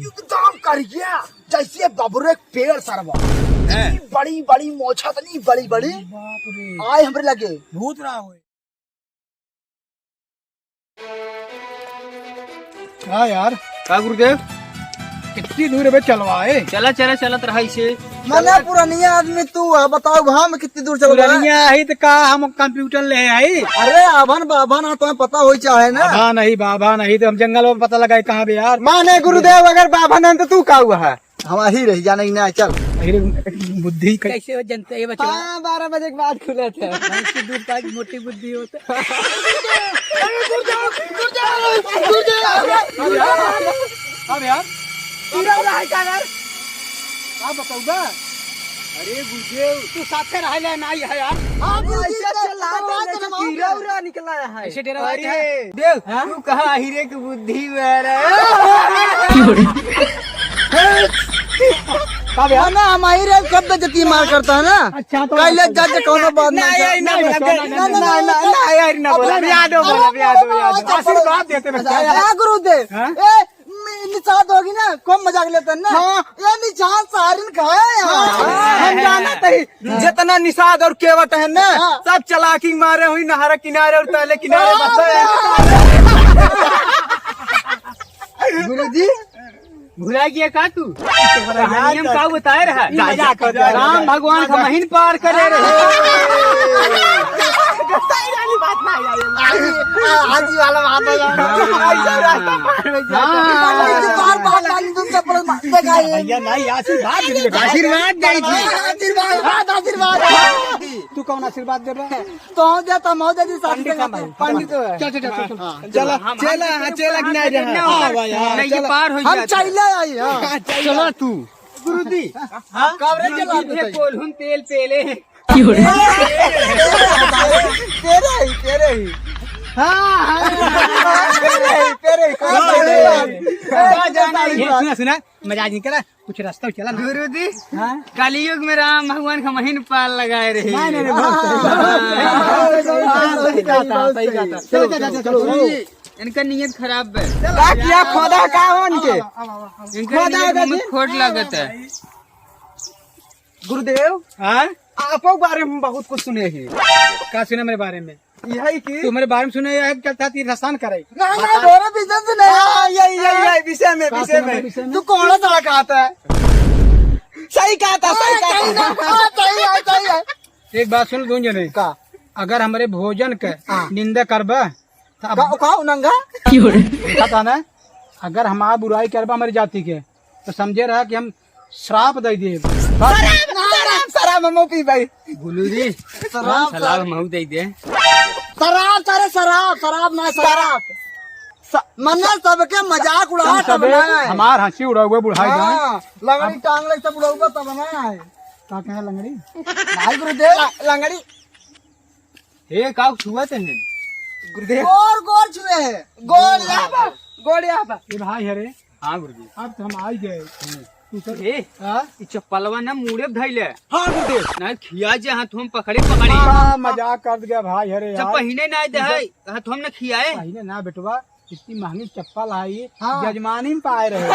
एकदम कर गया जैसे बबरे पेड़ सरवा। बड़ी बड़ी मोछत नहीं, बड़ी बड़ी आए हमरे लगे भूत रहा हो। हाँ यार, का गुरुदेव कितनी दूर है चलवाए। चला चला चलत रहा इसे। मैंने पुरानिया आदमी तू है, बताओ वहाँ में कितनी दूर चल रहा है? ही तो का हम कंप्यूटर ले आई। अरे आभन बाभन हाँ तुम्हें पता हो चाहे ना। बाबा नहीं तो हम जंगल में पता लगाए कहाँ पे यार। माने गुरुदेव अगर बाभन है तो तू का हुआ है? हमारी रही जाने ना चल। बुद्धि कैसे जनते ये बच्चा? 12 बजे के बाद खुले थे। दूर तक मोटी बुद्धि होते। अब यार आप बताऊंगा। अरे गुरुदेव तू साथे रह ना है यार। कीड़ा निकला है ऐसे डेरा है। देव तू कहा हीरे की बुद्धि में ना हमारी रे कब बेइज्जती मार करता है ना। अच्छा तो पहले जज कोनो बात नहीं। आशीर्वाद देते गुरुदेव निशाद होगी ना, खूब मजाक लेते हैं ना। ये निशान सारिन खाए हम जाना तही जितना निषाद और केवट है ना, सब चलाकी मारे हुई नहर किनारे और तले किनारे गुरु जी भुला गया का तू? नियम का बताए रहा राम भगवान का महीन पार करे रहे। हाजी वाला आशीर्वाद तू कौन आशीर्वाद दे रहा है? तो जाता महोदय जी पंडित चला पार हो हम चले आई। चला तू गुरु जी कोल्हुन तेल पेले तेरे ही सुना मजाक नहीं करा, कुछ रास्ता चला ना। गुरु जी कलयुग में राम भगवान का महीन पार लगाए रहे। इनका नियत खराब है। क्या खोदा का हो इनके? इनका नियत खोट लागत है। गुरुदेव हाँ आपको बारे में बहुत कुछ सुने ही। क्या सुना मेरे बारे में? यही की तू मेरे बारे में सुने क्या तीर्थस्थान करे? यही विषय में तू कौन सा कहता है? सही कहता है। एक बात सुन दूं जने का अगर हमारे भोजन के निंदा करबा देखा था ना, अगर हमारा बुराई करबा हमारी जाति के तो समझे रहा कि हम श्राप दे दिए। गुरु जी सलाह महू दे दे। शराब ना शराब मन्ना सबके मजाक उड़ा हमार हंसी उड़ा हुआ बुढ़ाई जाए। लंगड़ी टांग ले सब उड़ा तब ना क्या कहे लंगड़ी? भाई गुरुदेव लंगड़ी हे का छुआ ते हैं गुरुदेव गोर छुए है गोड़ यहाँ पर ये भाई हरे। हाँ गुरु जी अब तो हम आई गए। तू सब ए ई चप्पलवा ना मुड़े धइले। हाँ गुरुदेव ना खिया जे हाथ हम पकड़े मजाक कर दिया भाई हरे जब पहिने ना दे हाथ हम ना खियाए। पहिने ना बेटवा, इतनी महंगी चप्पल आई जजमानी में पाए रहे।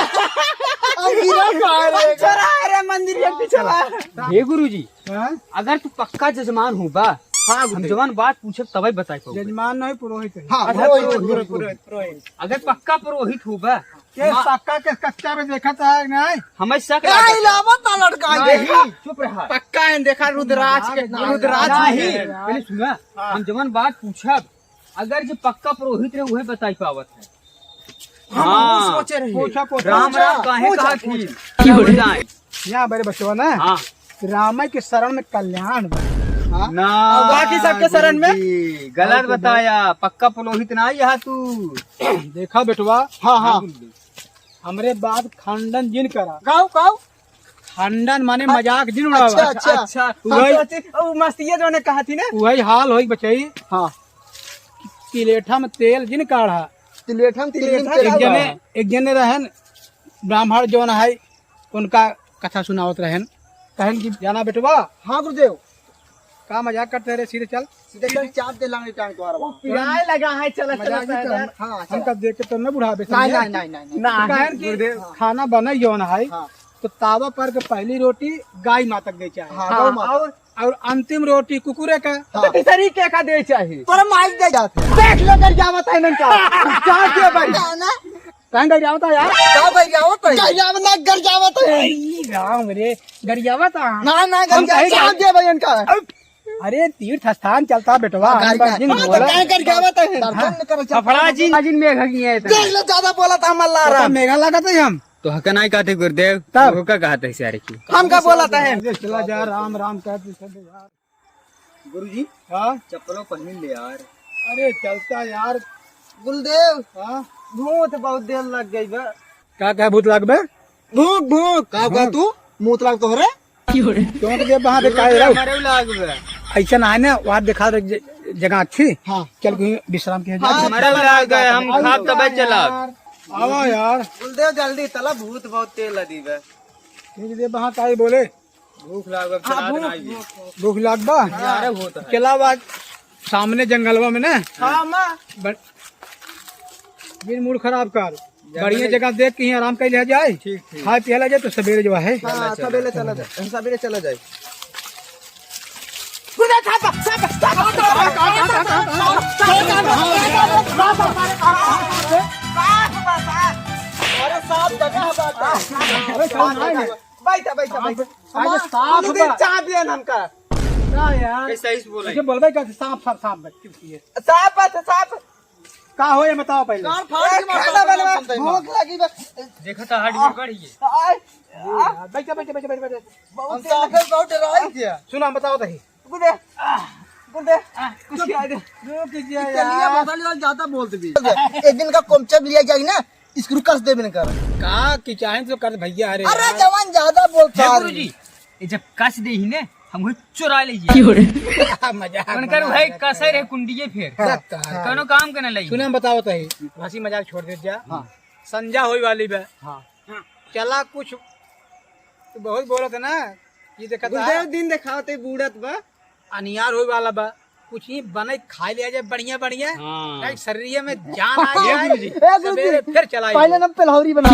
मंदिर हे गुरु जी हाँ? अगर तू पक्का जजमान हो बा हम जवान बात पूछे तभी बताए पाओ। जजमान नहीं पुरोहित है। अगर पक्का पुरोहित हो बा पक्का के कच्चा में देखा था नहीं? हमें शक चुप रहा। पक्का है देखा रुद्राज के नहीं पहले सुना हम जवान बात पूछब अगर जो पक्का पुरोहित रहे वही बताई पावत है। हाँ पूछा राम राम काहे कहा थी यहाँ मेरे बचवा ना हाँ राम के शरण में कल्याण ना बाकी सबके शरण में गलत बताया। पक्का पुरोहित ना यहाँ तू देखा बेटवा। हाँ हमरे बात खंडन जिन करा। गाँव खंडन माने मजाक जिन उड़ावा। अच्छा मस्तिया जो ने कहा थी ना वही हाल हो बचाई। हाँ तिलेठा में तेल जिन काढ़ा। तिलेठम एक जने रहन ब्राह्मण जो है उनका कथा सुनावत रहन कहन की जाना बेटवा। हाँ गुरुदेव का मजाक करते रहे, सीधे चल। सीधे चल, चाप दे लांगड़ी टांग तुम्हारा बाप। पिराए लगा है, चला चला मजाक नहीं कर, हाँ, हम कब देख के तो न बुढ़ापे नहीं नहीं नहीं नहीं ना कहन की खाना बना यौन है हाँ। तो तावा पर के पहली रोटी गाय माता के दे चाहे हाँ, गौ माता। और अंतिम रोटी कुकुरे का। हाँ। तीसरी के का दे चाहिए। तोरा माइक दे जाते देख लो कर जावत है इनका। क्या किया भाई? ना कहीं गई जावता यार, का भाई जावत है गरियावत ना घर जावत है। अरे राम रे गरियावा था। ना ना हम कहीं चाप दे भाई इनका। अरे तीर्थ स्थान चलता बेटवा, गाड़ी का- जिन हाँ, तो बोला काय कर जावत है दर्शन कर चल। फफड़ा जी आज मेघ किए थे। देख लो ज्यादा बोला था मल्ला तो राम। मेघा लगा था हम तो हकना ही कहते गुरुदेव, तब? वो का कहते सारे की। हम का बोला था है चला जा, राम राम कहते चले यार। गुरुजी हाँ चप्पलों पहन ले यार। अरे चलता यार। गुलदेव हाँ भूत बहुत देर लग गई बा। क्या क्या भूत लगबे? भूत भूत का का तू मूत लग तो रे। क्यों तो वहाँ पे काय रहो मरे लाग बे। ऐसा ना है ना, वहाँ दिखा रहे जगह अच्छी। हाँ। चल कहीं विश्राम किया हाँ, जाए। मरे लाग गए, हम खाब तब चला। आओ यार, गुलदेव जल्दी तला भूत बहुत तेल लदी बा। ठीक है वहाँ काय बोले भूख लाग बे, चला देना ये। भूख लाग बा। अरे भूत है। चला बाद सामने जंगलवा में ना हाँ माँ बिन मूड खराब कर, बढ़िया जगह देख के ही आराम कर लिया जाए। खाए पिया ले जाए तो सवेरे जो है। हाँ सवेरे चला जाए, सवेरे चला जाए। अरे साफ जगह बाटा। अरे चल ना है। बैठा बैठा बैठा। अरे साफ बा। चाप दिया हमका। ना यार, कैसे इस बोला? मुझे बोलबे का सांप सांप सांप चुप किए। साफ बात साफ। का हो ये बताओ पहले। कान फाड़ के खाना बनवा। भूख लगी बा। देखा था हड्डी बढ़ी है। आय, बैठा बैठा बैठा बैठा बैठा। बहुत साफ बहुत डराई किया। सुना बताओ तो ही। गुदे गुदे कुछ क्या दे रुक कीजिए चलिए यार। बता लिया ज्यादा बोलते भी। एक दिन का कोमचब लिया जाए ना, स्क्रू कस दे बिन कर। का की चाहे तो कर भैया। अरे अरे जवान ज्यादा बोलता है गुरु जी, ये जब कस दे ही ने हम चुरा लीजिए। मजाक कनकर भाई कसै रे कुंडिये फिर कोनो काम के न लई। सुने बताओ तो ही, हंसी मजाक छोड़ दे जा। संजा होई वाली बे। हाँ। चला कुछ तो बहुत बोलत है ना, ये देखा गुरुदेव दिन दिखाते बूढ़त बा। अनियार होई वाला बा, कुछ ही बने खा लिया जाए बढ़िया बढ़िया। हाँ। शरीर में जान आ जाए। गुरुजी। सवेरे फिर चला पहले ना पिलहौरी बना।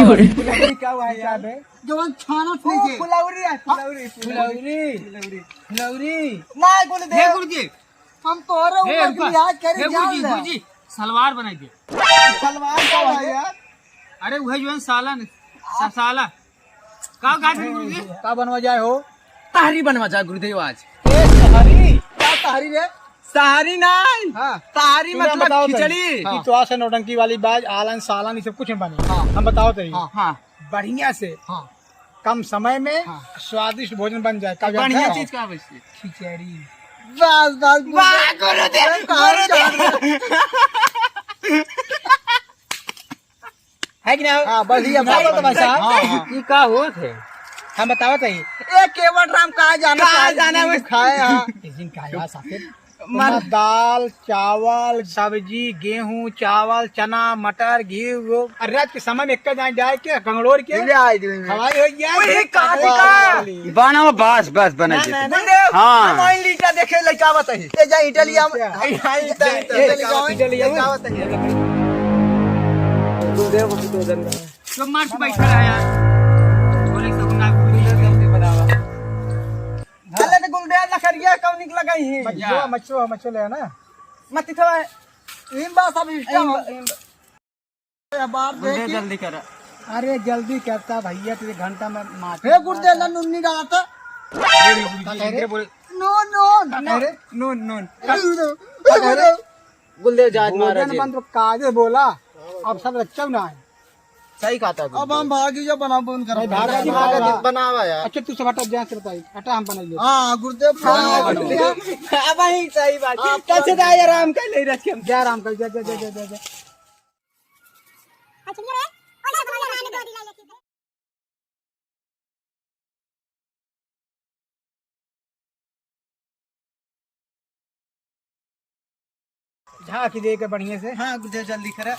क्या हुआ है याद है? जवान छाना फूके। फुलौरी है फुलौरी फुलौरी फुलौरी। ना हे गुरुदेव गुरु जी, हम तोरे हे ऊपर की याद करे गुरु जान जी, ले। गुरु जी सलवार बनाई दे। सलवार का है यार। अरे वही जो सालन साला का गुरु जी? का बनवा जाए हो? तारी बनवा जा गुरुदेव आज। सहारी क्या तारी रे? तारी नहीं, हाँ तारी पूरा बताओ तो। खिचड़ी। कि तो से नौटंकी वाली बाज आलन सालन ये सब कुछ नहीं बने। हम बताओ तो ही। हाँ, बढ़िया से हाँ। कम समय में स्वादिष्ट भोजन बन जाए। का बढ़िया जानते चीज का बची। हो? खिचड़ी। बस बस वाह गुरुदेव है कि नहीं? हाँ बढ़िया बताओ तो भाई साहब। ये का होत है? हम बताओ तो ही। ए केवट राम कहाँ जाना? कहाँ जाना है? खाए हाँ। इस दिन का यार साथी दाल चावल सब्जी गेहूं चावल चना मटर घी वो रात के समय में एक जाए के कंगड़ोर के हवाई हो जाए। बनाओ बस बस बना दे। गुरुदेव हाँ। हम ऑयल लीटा देखे लइकावत है। ए जा इटली हम गुरुदेव को तो जन सब मार्च बैठा है यार। बोले सब ना भले तो गुरुदेव ना करिए कब निकल गई है। मच्छो ले ना मत तो इन बात सब इष्टम बाप देख जल्दी कर। अरे जल्दी करता भैया तुझे घंटा में मार। हे गुरुदेव ना नुन्नी डालता नो नो नून नून गुरुदेव जात भोजन मंत्र काजे बोला अब सब अच्छा ना है। सही कहा था अब हम भागी जो बना बोन कर भागा जी, भागा। बनावा यार। अच्छा तू सब हटा जाए से बताई हटा हम बनाइए। हाँ गुरुदेव अब ही सही बात कैसे जाए आराम कर ले रखे हम जा आराम कर जा जा जा जा जा। झाँकी दे के बढ़िया से। हाँ गुरुदेव जल्दी करे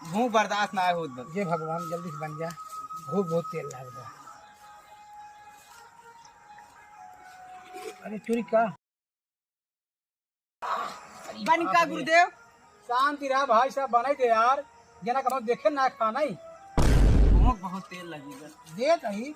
भूख बर्दाश्त ना आए होत बस। ये भगवान जल्दी से बन जा, भूख बहुत तेल लग रहा। अरे चोरी का बन का गुरुदेव शांति रहा भाई साहब, बनाई दे यार, जना कहो देखे ना खाना ही बहुत तेल लगेगा। दे कहीं।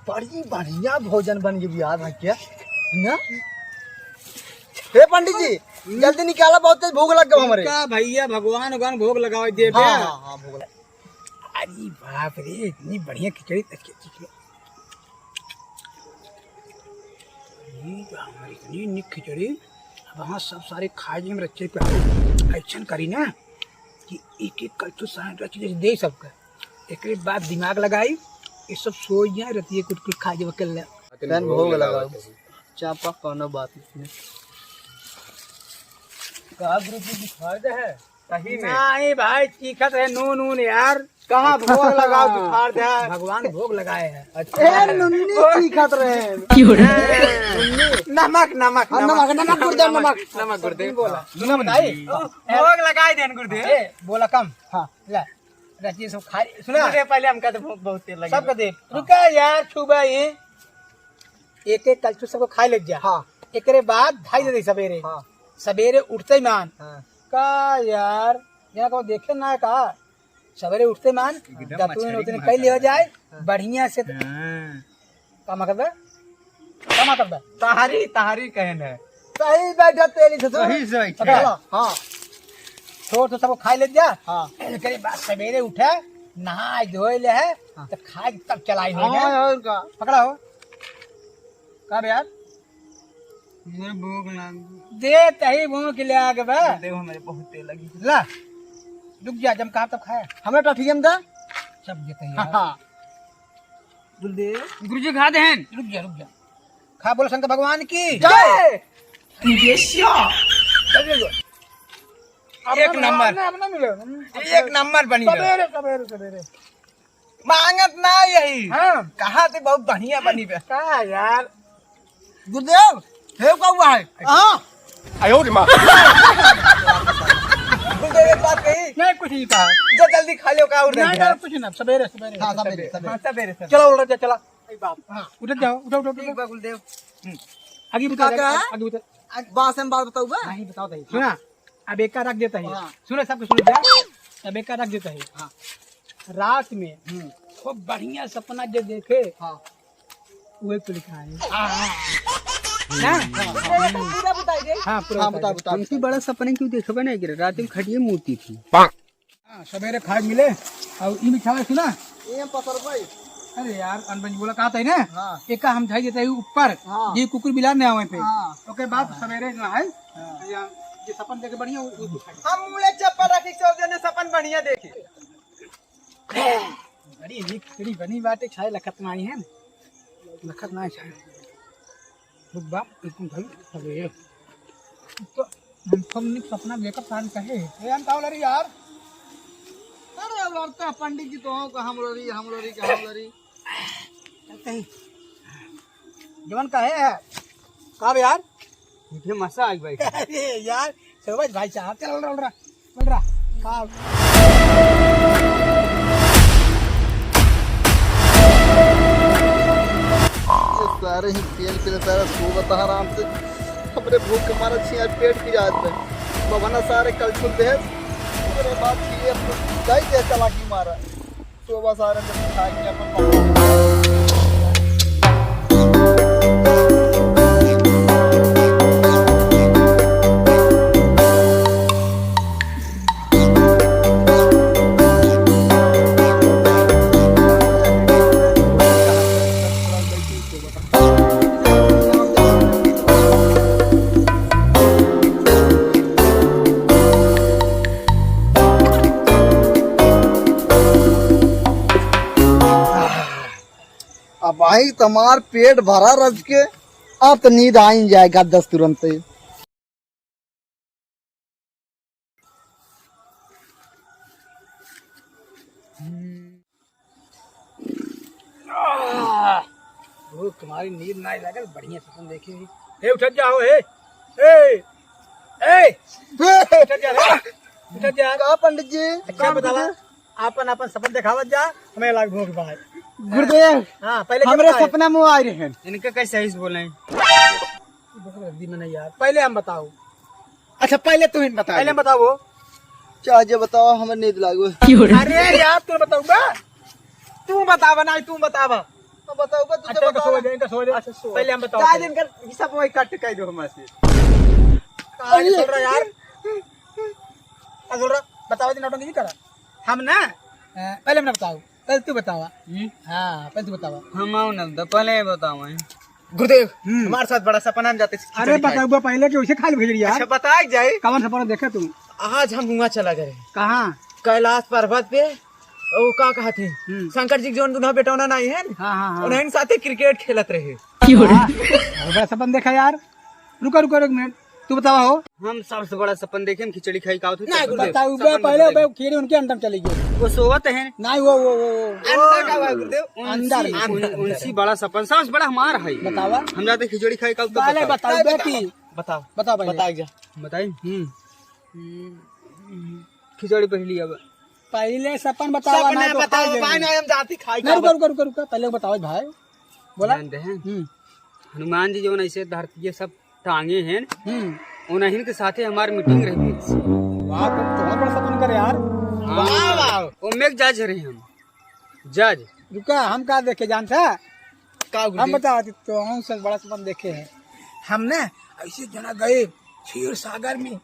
बड़ी बढ़िया भोजन बन गई यार भाई क्या ना। हे पंडित जी जल्दी निकाला, बहुत तेज भूख लग गया हमारे। का भैया भगवान भगवान भोग लगाओ दे। हाँ भूख लग। अरे बाप रे, इतनी बढ़िया खिचड़ी इतनी खिचड़ी। अब वहाँ सब सारे खाए में रच्चे पे एक्शन करी ना कि एक एक कल तो रची दे सबका। एक बाद दिमाग लगाई, ये सब सो जाए रतिये कुछ कुछ खा जाए कल भोग लगाओ चापा कोनो बात नहीं। का गुरु जी फायदा है सही में। नहीं भाई चीखत है नून नून यार। कहाँ भोग लगाओ जुठार दे। भगवान भोग लगाए हैं। ए नुन्नी चीखत रहे। नमक नमक नमक नमक गुरुदेव नमक नमक गुरुदेव बोला सुना बताई भोग लगाए देन गुरुदेव। बोला कम। हाँ ला रचिए सब खा सुना। पहले हमका तो भूख बहुत तेल लगी। सबका दे रुका यार छुबा ये एक एक कलछू सबको खाए लग जा। हाँ एकरे बाद ढाई दे सवेरे। हाँ सवेरे उठते ही मान हाँ का यार यहाँ को देखे ना का सवेरे उठते मान दतुन उतने कई लिया जाए बढ़िया से। काम कर दे तहारी तहारी कहन है। सही बैठा तेली से सही सही पकड़ा। हाँ छोड़ तो सबको खाए ले जा। हाँ एकरे बाद सवेरे उठे नहाए धोए ले है तो खाए तब चलाई हो गया। हाँ और का पकड़ा हो का यार मेरे भूख लग दे तही मुंह के ले आगे बा। देव हमारे बहुत तेल लगी। ला रुक जा जब कहा तब खाए हमें टॉफी में दे। सब देते हैं हाँ गुरुदेव गुरु जी खा दे हैं। रुक जा खा बोलो शंकर भगवान की जय। एक नंबर एक नंबर बनी है। सवेरे सवेरे सवेरे मांगत ना यही हाँ कहा थे बहुत बढ़िया बनी है। का यार गुरुदेव हे का हुआ है। हाँ गुरुदेव एक बात कही नहीं कुछ नहीं कहा। जो जल्दी खा लो का उड़ नहीं कुछ ना सवेरे सवेरे हाँ सवेरे हाँ सवेरे। सवेरे चलो उठ जा चला उठ जाओ उठो गुरुदेव आगे बता क्या? आगे बता बात से बात बताऊँ बा। नहीं बताओ दही सुना अब एक का रख देता है। हाँ। सुनो सबको सुन जा अब एक का रख देता है। हाँ। रात में खूब बढ़िया सपना जो देखे हाँ वही तो लिखा है। पूरा बताई दे। हाँ पूरा हाँ बता बता। उनकी बड़ा सपने क्यों देखोगे नहीं गिरा रात में खटिया मूर्ति थी। हाँ, सवेरे खाए मिले और ई मिठाई सुना। ये पसर भाई। अरे यार अनबन बोला कहा था ना हाँ एक का हम ढाई देते हैं ऊपर हाँ। ये कुकुर बिलार नहीं आवे पे। हाँ। ओके बाद सवेरे जो है ये सपन देखे बढ़िया वो दिखाई। हम मुड़े चप्पल रखी चौक जने सपन बढ़िया देखे। बड़ी नीक खिचड़ी बनी बाटे छाए लखत नहीं है लखत नहीं छाए रुक बा तुम भाई सवेरे तो हम सब निक सपना लेकर प्लान कहे ए हम काव लरी यार। अरे लड़ता पंडित जी तो हम लोरी चलते हैं जवन कहे कब यार मुझे मजा आई भाई। अरे यार समझ भाई साहब चल रहा कब सारे ही तेल पे सारा सो बता आराम से। हमरे भूख के मारा छी यार पेट की जात पे बबना सारे कल छुल दे। मेरे बात ये दाई दे चला की मारा सुबह सारे में खाई के अपन अब भाई तुम्हार पेट भरा रज के अब तो नींद आ ही जाएगा 10 तुरंत ही। भूख तुम्हारी नींद ना लगे बढ़िया सपन देखे ए उठ जाओ ए उठ जा रे उठ जा का पंडित जी अच्छा बतावा अपन अपन सपन दिखावत जा हमें लाग भोग भाई गुरुदेव हाँ पहले क्या हमरे बताए? सपना में आ रहे हैं। इनका कैसे सही से बोले जल्दी में नहीं यार पहले हम बताओ अच्छा पहले तू ही बता। पहले बताओ वो चाहे बताओ हमें नींद लागो। अरे यार तू बताऊंगा तू बतावा ना तू बतावा। तो बताऊंगा तू अच्छा इनका सो जाए इनका सो जाए पहले हम बताओ चाहे दिन कर सब वही कट कह दो हमसे। कहाँ ये बोल रहा यार क्या बोल रहा बताओ दिन नहीं करा हम ना पहले हमने बताओ पहले तू बतावा हाँ पहले तू बतावा हम आओ ना तो पहले बताओ गुरुदेव हमारे साथ बड़ा सपना में जाते। अरे बताओ पहले कि उसे खाली भेज यार अच्छा बताए जाए। कवन सपना देखे तुम आज हम हुआ चला गए कहाँ कैलाश पर्वत पे। वो का कहते शंकर जी जोन दुना बेटा नहीं है हाँ हाँ हाँ उन्हें साथे क्रिकेट खेलत रहे। बड़ा सपन देखा यार रुको रुको एक मिनट तू बतावा हो हम सबसे बड़ा सपन देखे हम खिचड़ी खाई का बताओ पहले खीरे उनके अंडा में चली गई वो सोवत है नहीं वो अंडा का हुआ गुरुदेव। अंदर उनसी बड़ा सपन सबसे बड़ा हमारा है। बतावा हम जाते खिचड़ी खाई का पहले बताओ बेटी बताओ बताओ पहले बताए जा। बताई खिचड़ी पहली अब पहले सपन बताओ सपना ना तो बताओ खाई भाई देंगे। ना हम जाती खाई नहीं रुको रुको रुको रुको पहले बताओ भाई बोला जानते हैं हनुमान जी जो ऐसे धरती सब टांगे हैं उन्हीं के साथे हमारी मीटिंग रही थी। वाह तुम बहुत बड़ा सपन करे यार वाह वाह उनमें जज रहे हम जज रुका हम का देखे जानता का हम गुरुदेव। बताओ तो हम से बड़ा सपन देखे हैं हम ना ऐसे जना गए क्षीर सागर में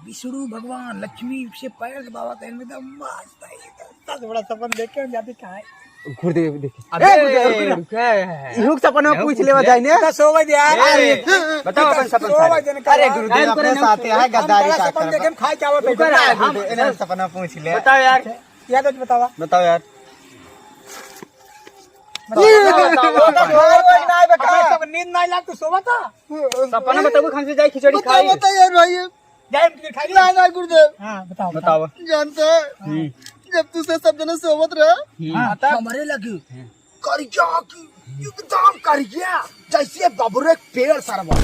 विष्णु भगवान लक्ष्मी से पैर के बाबा कहने में मस्त है सबसे बड़ा सपन देखे हम जाते कहाँ गुरुदेव देखिए अबे इहुक सपना में पूछ लेवा जाए ने। सो बजे यार बताओ अपन सपन सो बजे अरे गुरुदेव अपने साथ है गद्दारी का सपन देखे हम खाए चावल पे गुरुदेव इन्हें सपना पूछ ले। बताओ यार याद है तो बतावा बताओ यार सब नींद नहीं लाग तो सोवा था सपना बताओ खान से जाए खिचड़ी खाई यार भाई जाए खाई ना गुरुदेव हाँ बताओ बताओ जानते जब तुझसे सब जने सोवत रहे हमारे लगी करिया की एकदम करिया जैसे बबरे पेड़ सरवा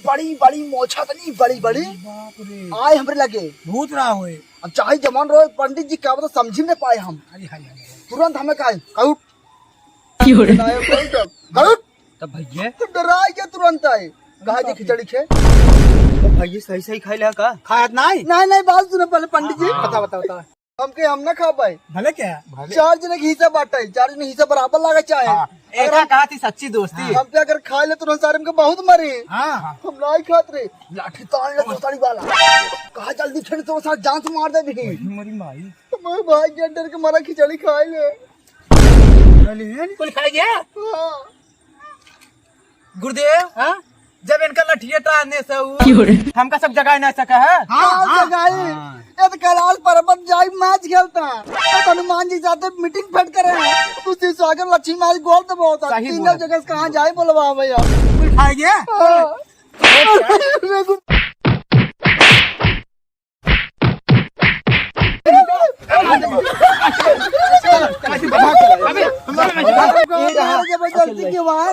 बड़ी बड़ी मोछा तनी बड़ी बड़ी बाप रे आए हमरे लगे भूत रहा हुए अब चाहे जमान रहो पंडित जी क्या बता समझ नहीं पाए हम अरे हाय हाय तुरंत हमें कहा कहूट तब भैया तो डरा क्या तुरंत आए कहा जी खिचड़ी खे तो भैया सही सही खाई ला का खायत नहीं नहीं बात सुनो पहले पंडित जी बता बता बता हमके हम ना खा पाए भले क्या चार जने के हिस्सा बांटा है चार जने हिस्सा बराबर लगा चाहे एक कहा थी सच्ची दोस्ती हम क्या अगर खा ले तुरंत सारे में बहुत मरे हाँ हम नहीं खाते रहे लाठी तान ले तोताड़ी वाला कहा जल्दी खेल तो साथ जान से मार दे भी मेरी माई मैं भाई के डर के मारा खिचड़ी खाए ले कुल खाई गया हाँ। गुरुदेव हाँ जब इनका लठिया टारने से हमका सब जगह नहीं सका है हाँ, ये तो कैलाश पर्वत जाई मैच खेलता है हनुमान जी जाते मीटिंग फेट करे हैं उसी सागर लक्ष्मी मैच गोल तो बहुत है तीनों जगह से कहाँ जाए बोलवा भैया कुल खाई गया जबरदस्ती के वहाँ